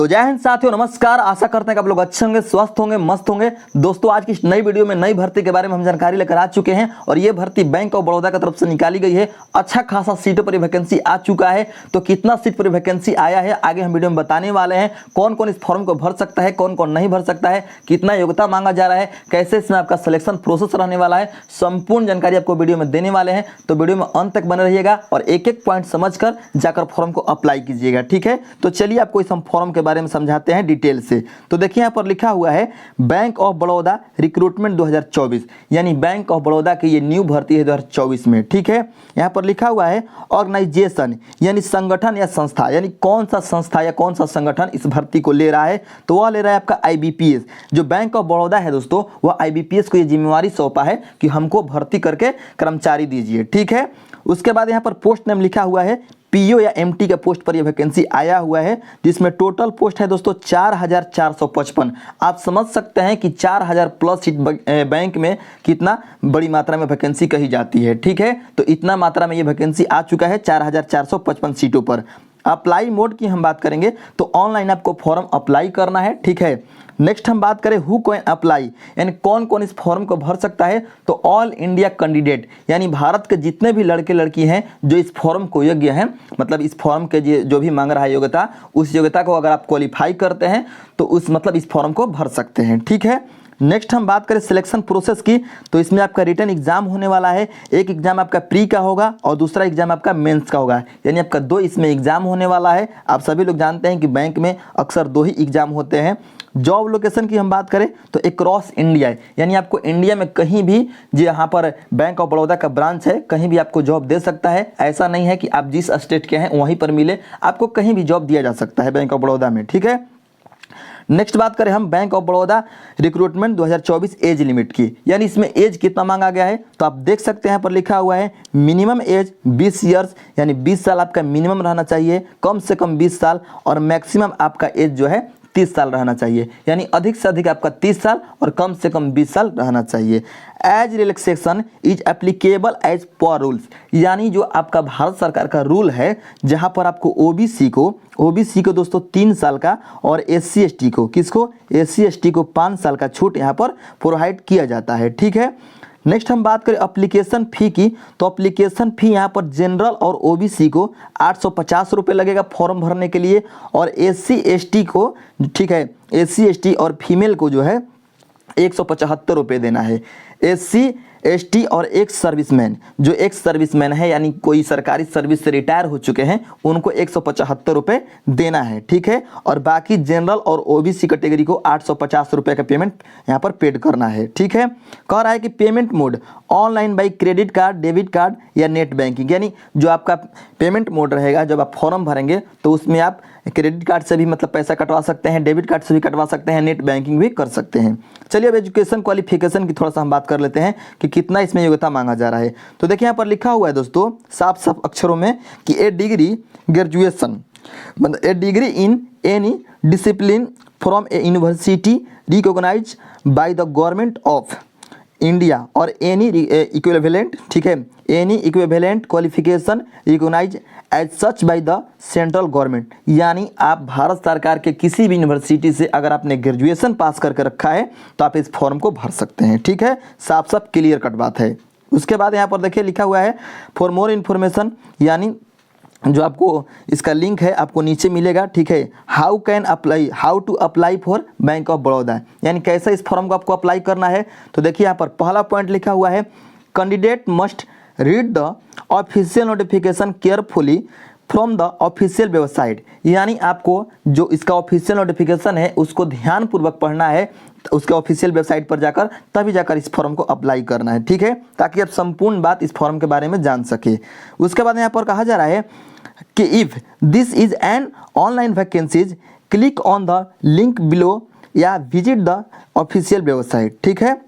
तो जय हिंद साथियों, नमस्कार। आशा करते हैं कि आप लोग अच्छे होंगे, स्वस्थ होंगे, मस्त होंगे। दोस्तों, आज की इस नई वीडियो में नई भर्ती के बारे में हम जानकारी लेकर आ चुके हैं और ये भर्ती बैंक ऑफ बड़ौदा की तरफ से निकाली गई है। अच्छा खासा सीटों पर वैकेंसी आ चुका है। तो कितना सीट पर वैकेंसी आया है आगे हम वीडियो में बताने वाले हैं। कौन कौन इस फॉर्म को भर सकता है, कौन कौन नहीं भर सकता है, कितना योग्यता मांगा जा रहा है, कैसे इसमें आपका सिलेक्शन प्रोसेस रहने वाला है, संपूर्ण जानकारी आपको वीडियो में देने वाले हैं। तो वीडियो में अंत तक बने रहिएगा और एक एक पॉइंट समझकर जाकर फॉर्म को अप्लाई कीजिएगा, ठीक है। तो चलिए आपको इस हम फॉर्म के बारे में समझाते हैं डिटेल से। तो देखिए यहाँ पर लिखा हुआ है बैंक ऑफ बड़ौदा रिक्रूटमेंट 2024, यानी बैंक ऑफ बड़ौदा की ये न्यू भर्ती है 2024 में, ठीक है। यहाँ पर लिखा हुआ है ऑर्गेनाइजेशन, यानी संगठन या संस्था, यानी कौन सा संस्था या कौन सा संगठन इस भर्ती को ले रहा है। तो वह ले रहा है आपका IBPS। जो बैंक ऑफ बड़ौदा है दोस्तों, वह IBPS को ये जिम्मेवारी सौंपा है कि हमको भर्ती करके कर्मचारी दीजिए, ठीक है। उसके बाद यहाँ पर पोस्ट नेम लिखा हुआ है PO या MT के पोस्ट पर यह वैकेंसी आया हुआ है, जिसमें टोटल पोस्ट है दोस्तों 4455। आप समझ सकते हैं कि 4000 प्लस सीट बैंक में कितना बड़ी मात्रा में वैकेंसी कही जाती है, ठीक है। तो इतना मात्रा में ये वैकेंसी आ चुका है 4455 सीटों पर। अप्लाई मोड की हम बात करेंगे तो ऑनलाइन आपको फॉर्म अप्लाई करना है, ठीक है। नेक्स्ट हम बात करें हु कैन अप्लाई, यानी कौन कौन इस फॉर्म को भर सकता है। तो ऑल इंडिया कैंडिडेट, यानी भारत के जितने भी लड़के लड़की हैं जो इस फॉर्म को योग्य हैं, मतलब इस फॉर्म के जो भी मांग रहा है योग्यता, उस योग्यता को अगर आप क्वालिफाई करते हैं तो उस मतलब इस फॉर्म को भर सकते हैं, ठीक है। नेक्स्ट हम बात करें सिलेक्शन प्रोसेस की, तो इसमें आपका रिटन एग्जाम होने वाला है। एक एग्जाम आपका प्री का होगा और दूसरा एग्जाम आपका मेंस का होगा, यानी आपका 2 इसमें एग्जाम होने वाला है। आप सभी लोग जानते हैं कि बैंक में अक्सर 2 ही एग्जाम होते हैं। जॉब लोकेशन की हम बात करें तो अक्रॉस इंडिया है, यानी आपको इंडिया में कहीं भी जो यहाँ पर बैंक ऑफ बड़ौदा का ब्रांच है कहीं भी आपको जॉब दे सकता है। ऐसा नहीं है कि आप जिस स्टेट के हैं वहीं पर मिले, आपको कहीं भी जॉब दिया जा सकता है बैंक ऑफ बड़ौदा में, ठीक है। नेक्स्ट बात करें हम bank of Baroda recruitment 2024 age limit की, यानी इसमें एज कितना मांगा गया है। तो आप देख सकते हैं यहाँ पर लिखा हुआ है मिनिमम एज 20 ईयर्स, यानी 20 साल आपका मिनिमम रहना चाहिए, कम से कम 20 साल, और मैक्सिमम आपका एज जो है 30 साल रहना चाहिए, यानी अधिक से अधिक आपका 30 साल और कम से कम 20 साल रहना चाहिए। Age relaxation is applicable as per rules, यानी जो आपका भारत सरकार का रूल है जहां पर आपको ओबीसी को दोस्तों 3 साल का और SC ST को SC ST को 5 साल का छूट यहां पर प्रोवाइड किया जाता है, ठीक है। नेक्स्ट हम बात करें एप्लीकेशन फ़ी की, तो एप्लीकेशन फ़ी यहाँ पर जनरल और OBC को 850 रुपये लगेगा फॉर्म भरने के लिए, और SC ST को, ठीक है, SC ST और फीमेल को जो है 175 रुपये देना है। SC ST और एक्स सर्विसमैन है, यानी कोई सरकारी सर्विस से रिटायर हो चुके हैं, उनको 175 रुपये देना है, ठीक है। और बाकी जनरल और OBC कैटेगरी को 850 रुपये का पेमेंट यहाँ पर पेड करना है, ठीक है। कह रहा है कि payment mode online buy credit card, debit card या नेट बैंकिंग, यानी जो आपका पेमेंट मोड रहेगा जब आप फॉर्म भरेंगे तो उसमें आप क्रेडिट कार्ड से भी मतलब पैसा कटवा सकते हैं, डेबिट कार्ड से भी कटवा सकते हैं, नेट बैंकिंग भी कर सकते हैं। चलिए अब एजुकेशन क्वालिफिकेशन की थोड़ा सा हम बात कर लेते हैं कि कितना इसमें योग्यता मांगा जा रहा है। तो देखिए यहाँ पर लिखा हुआ है दोस्तों साफ साफ अक्षरों में कि ए डिग्री ग्रेजुएशन, मतलब a degree in any discipline from a university recognize by the government of India और एनी इक्विवेलेंट, ठीक है, any equivalent qualification recognize as such by the central government, यानी आप भारत सरकार के किसी भी यूनिवर्सिटी से अगर आपने ग्रेजुएशन पास करके रखा है तो आप इस फॉर्म को भर सकते हैं, ठीक है। साफ साफ क्लियर कट बात है। उसके बाद यहाँ पर देखिए लिखा हुआ है फॉर मोर इन्फॉर्मेशन, यानी जो आपको इसका लिंक है आपको नीचे मिलेगा, ठीक है। How to apply for bank of Baroda, यानी कैसे इस फॉर्म को आपको अप्लाई करना है। तो देखिए यहाँ पर पहला पॉइंट लिखा हुआ है candidate must read the official notification carefully from the official website, यानी आपको जो इसका ऑफिशियल नोटिफिकेशन है उसको ध्यानपूर्वक पढ़ना है, उसके ऑफिशियल वेबसाइट पर जाकर तभी जाकर इस फॉर्म को अप्लाई करना है, ठीक है, ताकि आप संपूर्ण बात इस फॉर्म के बारे में जान सके। उसके बाद यहाँ पर कहा जा रहा है कि if this is an online vacancies click on the link below या विजिट द ऑफिशियल वेबसाइट, ठीक है।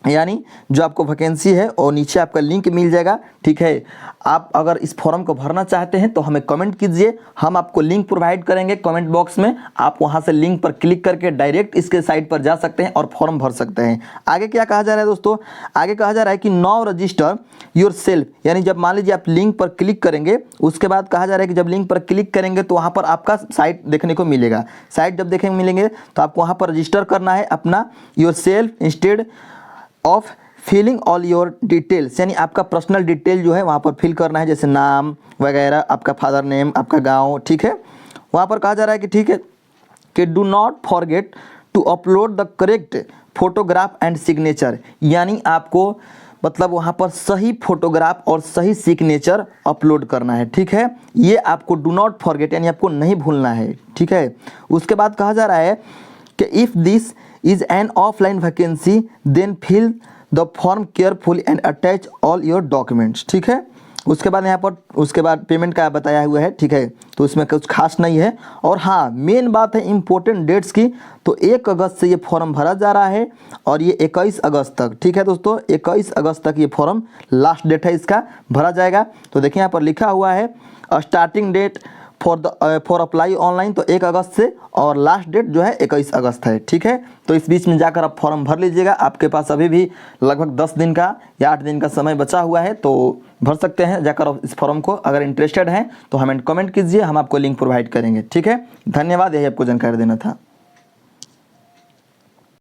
यानी जो आपको वैकेंसी है और नीचे आपका लिंक मिल जाएगा, ठीक है। आप अगर इस फॉर्म को भरना चाहते हैं तो हमें कमेंट कीजिए, हम आपको लिंक प्रोवाइड करेंगे कमेंट बॉक्स में। आप वहां से लिंक पर क्लिक करके डायरेक्ट इसके साइट पर जा सकते हैं और फॉर्म भर सकते हैं। आगे क्या कहा जा रहा है दोस्तों, आगे कहा जा रहा है कि नाउ रजिस्टर योर सेल्फ, यानी जब मान लीजिए आप लिंक पर क्लिक करेंगे, उसके बाद कहा जा रहा है कि जब लिंक पर क्लिक करेंगे तो वहाँ पर आपका साइट देखने को मिलेगा। साइट जब देखने को मिलेंगे तो आपको वहाँ पर रजिस्टर करना है अपना yourself instead of filling all your details, यानी आपका पर्सनल डिटेल जो है वहाँ पर फिल करना है, जैसे नाम वगैरह, आपका फादर नेम, आपका गांव, ठीक है। वहाँ पर कहा जा रहा है कि ठीक है कि do not forget to upload the correct photograph and signature, यानी आपको मतलब वहाँ पर सही फोटोग्राफ और सही सिग्नेचर अपलोड करना है, ठीक है। ये आपको डू नॉट फॉरगेट यानी आपको नहीं भूलना है, ठीक है। उसके बाद कहा जा रहा है कि if this is an offline vacancy then fill the form careful and attach all your documents, ठीक है। उसके बाद यहाँ पर उसके बाद पेमेंट का बताया हुआ है, ठीक है, तो इसमें कुछ खास नहीं है। और हाँ, मेन बात है इम्पोर्टेंट डेट्स की, तो 1 अगस्त से ये फॉर्म भरा जा रहा है और ये 21 अगस्त तक, ठीक है दोस्तों, 21 अगस्त तक ये फॉर्म लास्ट डेट है, इसका भरा जाएगा। तो देखिए यहाँ पर लिखा हुआ है starting date for apply online, तो 1 अगस्त से, और लास्ट डेट जो है 21 अगस्त है, ठीक है। तो इस बीच में जाकर आप फॉर्म भर लीजिएगा, आपके पास अभी भी लगभग 10 दिन का या 8 दिन का समय बचा हुआ है, तो भर सकते हैं जाकर इस फॉर्म को। अगर इंटरेस्टेड हैं तो हमें कमेंट कीजिए, हम आपको लिंक प्रोवाइड करेंगे, ठीक है। धन्यवाद, यही आपको जानकारी देना था।